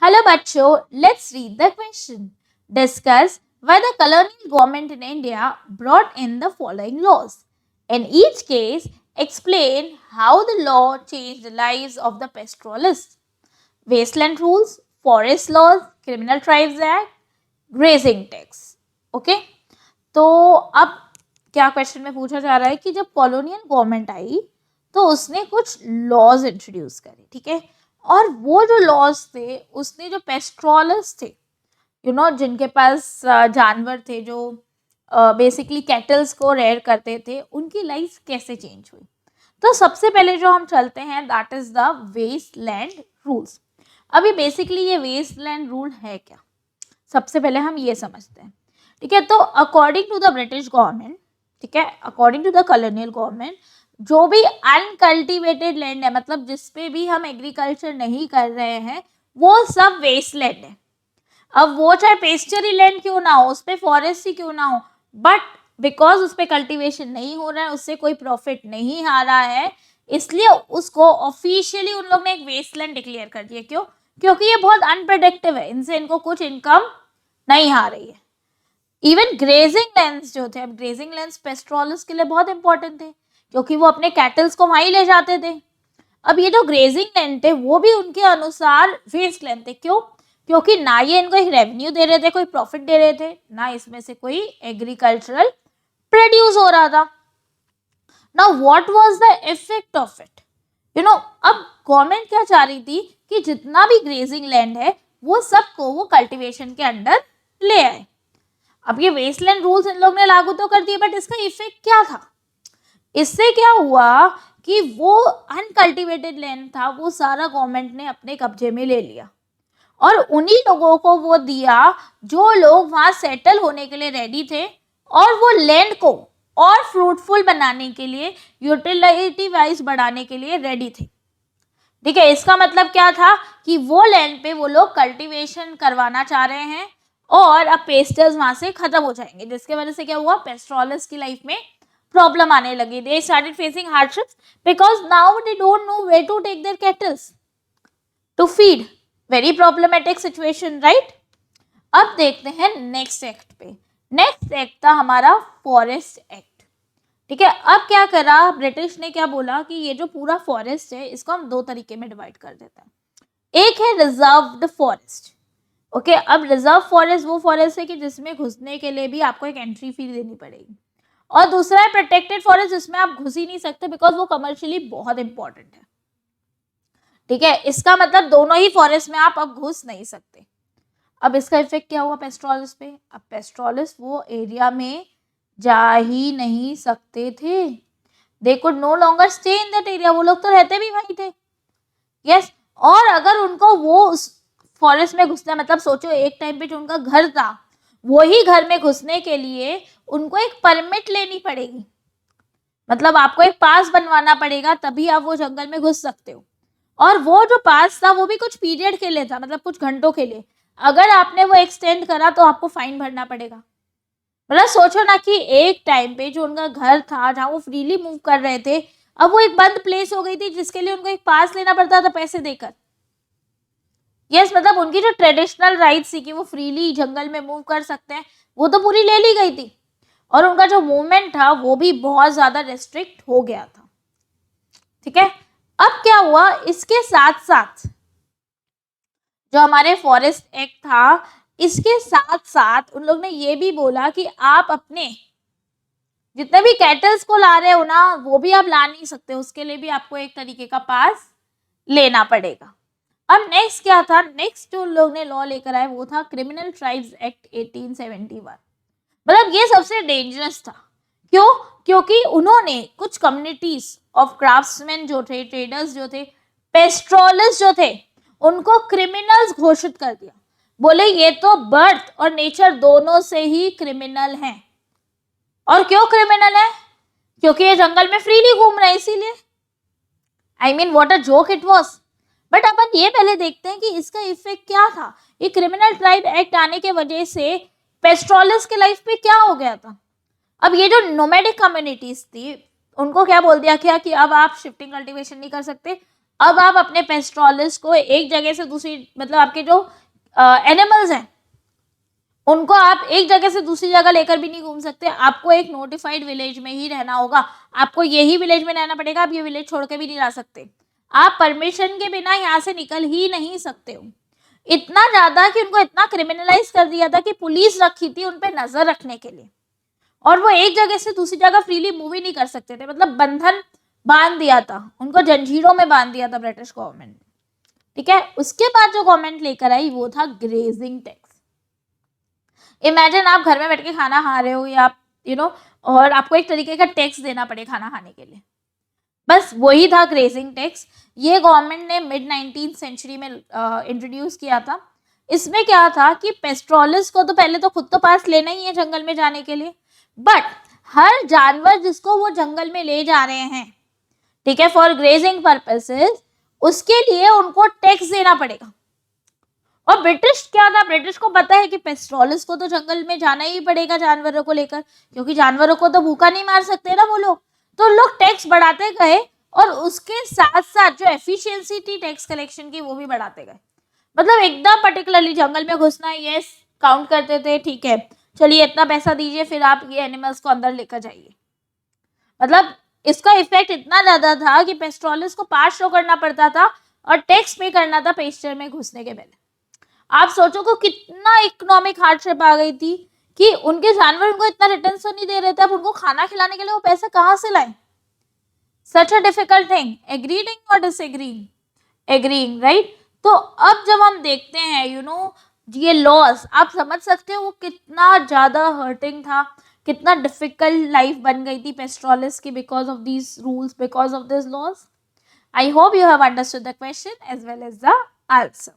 Hello bachcho, let's read the question. Discuss why the colonial government in India brought in the following laws. In each case, explain how the law changed the lives of the pastoralists. Wasteland rules, forest laws, criminal tribes act, grazing tax. Okay तो अब क्या question में पूछा जा रहा है कि जब कॉलोनियल गवर्नमेंट आई तो उसने कुछ लॉज इंट्रोड्यूस करे, ठीक है। और वो जो लॉज थे उसने जो पेस्ट्रोलर्स थे, जिनके पास जानवर थे, जो बेसिकली कैटल्स को रेयर करते थे, उनकी लाइफ कैसे चेंज हुई। तो सबसे पहले जो हम चलते हैं that is the waste land rules. अभी बेसिकली ये वेस्ट लैंड रूल है क्या, सबसे पहले हम ये समझते हैं, ठीक है। तो according to the British government, ठीक है, according to the colonial government, जो भी अनकल्टिवेटेड लैंड है, मतलब जिसपे भी हम एग्रीकल्चर नहीं कर रहे हैं, वो सब वेस्ट लैंड है। अब वो चाहे पेस्चरी लैंड क्यों ना हो, उस पर फॉरेस्ट ही क्यों ना हो, बट बिकॉज उस पर कल्टिवेशन नहीं हो रहा है, उससे कोई प्रॉफिट नहीं आ रहा है, इसलिए उसको ऑफिशियली उन लोग ने एक वेस्ट लैंड डिक्लेयर कर दिया। क्यों? क्योंकि ये बहुत अनप्रोडक्टिव है, इनसे इनको कुछ इनकम नहीं आ रही है। इवन ग्रेजिंग लैंड्स जो थे, अब ग्रेजिंग लैंड्स पेस्ट्रोलर्स के लिए बहुत इंपॉर्टेंट थे क्योंकि वो अपने कैटल्स को वहीं ले जाते थे। अब ये जो ग्रेजिंग लैंड थे वो भी उनके अनुसार वेस्ट लैंड थे। क्यों? क्योंकि ना ये इनको एक रेवेन्यू दे रहे थे, कोई प्रॉफिट दे रहे थे, ना इसमें से कोई एग्रीकल्चरल प्रोड्यूस हो रहा था। Now what was the effect of it, अब गवर्नमेंट क्या चाह रही थी कि जितना भी ग्रेजिंग लैंड है वो सबको वो कल्टीवेशन के अंडर ले आए। अब ये वेस्टलैंड रूल्स इन लोग ने लागू तो कर दिए, बट इसका इफेक्ट क्या था, इससे क्या हुआ कि वो अनकल्टिवेटेड लैंड था वो सारा गवर्नमेंट ने अपने कब्जे में ले लिया और उन्हीं लोगों को वो दिया जो लोग वहां सेटल होने के लिए रेडी थे और वो लैंड को और फ्रूटफुल बनाने के लिए, यूटिलिटी वाइज बढ़ाने के लिए रेडी थे। ठीक है, इसका मतलब क्या था कि वो लैंड पे वो लोग कल्टीवेशन करवाना चाह रहे हैं और अब पेस्टर्स वहां से खत्म हो जाएंगे, जिसके वजह से क्या हुआ, पेस्ट्रोलर्स की लाइफ में प्रॉब्लम आने लगी। They started facing hardships because now they don't know where to take their cattles to feed. Very problematic situation, right. अब देखते हैं नेक्स्ट एक्ट पे। नेक्स्ट एक्ट था हमारा फॉरेस्ट एक्ट, ठीक है। अब क्या करा ब्रिटिश ने, क्या बोला कि ये जो पूरा फॉरेस्ट है इसको हम दो तरीके में डिवाइड कर देते हैं। एक है रिजर्व्ड फॉरेस्ट, ओके। अब रिजर्व फॉरेस्ट वो फॉरेस्ट है कि जिसमें घुसने के लिए भी आपको एक एंट्री फी देनी पड़ेगी, और दूसरा है प्रोटेक्टेड फॉरेस्ट जिसमें आप घुस ही नहीं सकते बिकॉज वो कमर्शियली बहुत इंपॉर्टेंट है, ठीक है। इसका मतलब दोनों ही फॉरेस्ट में आप अब घुस नहीं सकते। अब इसका इफेक्ट क्या हुआ पेस्ट्रोलिस्ट पे, अब पेस्ट्रोलिस्ट वो एरिया में जा ही नहीं सकते थे। They could no longer stay in that area, वो लोग तो रहते भी वहीं थे, यस। और अगर उनको वो उस फॉरेस्ट में घुसना, मतलब सोचो एक टाइम पे जो उनका घर था वही घर में घुसने के लिए उनको एक परमिट लेनी पड़ेगी, मतलब आपको एक पास बनवाना पड़ेगा तभी आप वो जंगल में घुस सकते हो। और वो जो पास था वो भी कुछ पीरियड के लिए था, मतलब कुछ घंटों के लिए। अगर आपने वो एक्सटेंड करा तो आपको फाइन भरना पड़ेगा। मतलब सोचो ना कि एक टाइम पे जो उनका घर था जहाँ वो फ्रीली मूव कर रहे थे, अब वो एक बंद प्लेस हो गई थी जिसके लिए उनको एक पास लेना पड़ता था पैसे देकर। यस, मतलब उनकी जो ट्रेडिशनल राइट्स थी कि वो फ्रीली जंगल में मूव कर सकते हैं वो तो पूरी ले ली गई थी, और उनका जो मूवमेंट था वो भी बहुत ज्यादा रेस्ट्रिक्ट हो गया था, ठीक है। अब क्या हुआ, इसके साथ साथ जो हमारे फॉरेस्ट एक्ट था, इसके साथ साथ उन लोग ने ये भी बोला कि आप अपने जितने भी कैटल्स को ला रहे हो ना वो भी आप ला नहीं सकते, उसके लिए भी आपको एक तरीके का पास लेना पड़ेगा। अब नेक्स्ट क्या था, नेक्स्ट जो लोग ने लॉ लेकर आए वो था क्रिमिनल ट्राइब्स एक्ट 1871। मतलब ये सबसे डेंजरस था। क्यों? क्योंकि उन्होंने कुछ कम्युनिटीज ऑफ क्राफ्ट्समैन जो थे, ट्रेडर्स जो थे, पेस्ट्रोलर्स जो थे, उनको क्रिमिनल्स घोषित कर दिया। बोले ये तो बर्थ और नेचर दोनों से ही क्रिमिनल हैं। और क्यों क्रिमिनल है? क्योंकि ये जंगल में फ्रीली घूम रहे हैं, इसीलिए। I mean what a joke it was. But अपन ये पहले देखते हैं कि इसका इफेक्ट क्या था। ये क्रिमिनल ट्राइब एक्ट आने के वजह से पेस्ट्रोलर्स के लाइफ पे क्या हो गया था। अब ये जो नोमैडिक कम्युनिटीज थी उनको क्या बोल दिया क्या कि अब आप शिफ्टिंग कल्टीवेशन नहीं कर सकते, अब आप अपने पेस्ट्रोलिस को एक जगह से दूसरी, मतलब आपके जो एनिमल्स हैं उनको आप एक जगह से दूसरी जगह लेकर भी नहीं घूम सकते, आपको एक नोटिफाइड विलेज में ही रहना होगा, आपको यही विलेज में रहना पड़ेगा, आप ये विलेज छोड़ के भी नहीं जा सकते, आप परमिशन के बिना यहाँ से निकल ही नहीं सकते हो। इतना ज्यादा कि उनको इतना क्रिमिनलाइज कर दिया था कि पुलिस रखी थी उन पे नजर रखने के लिए, और वो एक जगह से दूसरी जगह फ्रीली मूव ही नहीं कर सकते थे, मतलब बंधन बांध दिया था उनको, जंजीरों में बांध दिया था ब्रिटिश गवर्नमेंट। ठीक है, उसके बाद जो गवर्नमेंट लेकर आई वो था ग्रेजिंग टैक्स। इमेजिन आप घर में बैठ के खाना खा रहे हो या और आपको एक तरीके का टैक्स देना पड़े खाना खाने के लिए, बस वही था ग्रेजिंग टैक्स। ये गवर्नमेंट ने मिड 19th सेंचुरी में इंट्रोड्यूस किया था। इसमें क्या था कि पेस्ट्रोलिस को तो पहले तो खुद तो पास लेना ही है जंगल में जाने के लिए, बट हर जानवर जिसको वो जंगल में ले जा रहे हैं, ठीक है, फॉर ग्रेजिंग पर्पसेस, उसके लिए उनको टैक्स देना पड़ेगा। और ब्रिटिश क्या था, ब्रिटिश को पता है कि पेस्ट्रोलिस को तो जंगल में जाना ही पड़ेगा जानवरों को लेकर, क्योंकि जानवरों को तो भूखा नहीं मार सकते ना वो लोग, तो लोग टैक्स बढ़ाते गए और उसके साथ साथ जो एफिशिएंसी थी टैक्स कलेक्शन की वो भी बढ़ाते गए। मतलब एकदम पर्टिकुलरली जंगल में घुसना, यस काउंट करते थे, ठीक है चलिए इतना पैसा दीजिए फिर आप ये एनिमल्स को अंदर लेकर जाइए। मतलब इसका इफेक्ट इतना ज्यादा था कि पेस्ट्रोलिस को पास शो करना पड़ता था और टैक्स पे करना था पेस्चर में घुसने के पहले। आप सोचो को कितना इकोनॉमिक हार्डशिप आ गई थी कि उनके जानवर उनको इतना रिटर्न तो नहीं दे रहे थे, अब उनको खाना खिलाने के लिए वो पैसे कहाँ से लाए। सच अ डिफिकल्ट थिंग, एग्रीइंग और डिसएग्रीइंग, एग्रीइंग राइट। तो अब जब हम देखते हैं ये लॉस, आप समझ सकते हो वो कितना ज्यादा हर्टिंग था, कितना डिफिकल्ट लाइफ बन गई थी पेस्ट्रोलिस की because of these rules, because of this loss. I hope you have understood the question as well as the answer.